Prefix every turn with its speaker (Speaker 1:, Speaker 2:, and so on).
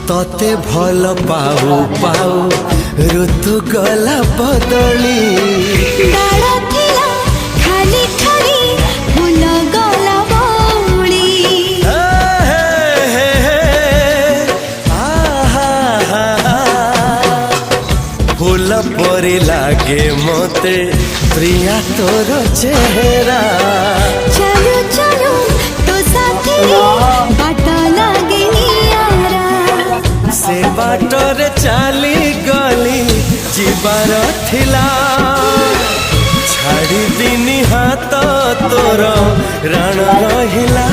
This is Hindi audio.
Speaker 1: तते भल पाऊ पाऊ ऋतु गला बदली
Speaker 2: डाल थिला खाली खाली फूल गला बौली
Speaker 1: फूल परी लागे मते प्रिया तोर चेहरा
Speaker 2: चलो चलो तो साथी बाट लागे नियारा
Speaker 1: से बाटरे चली गली जीवार थिला छाड़ी दिनी हाथ तोर राण रहिला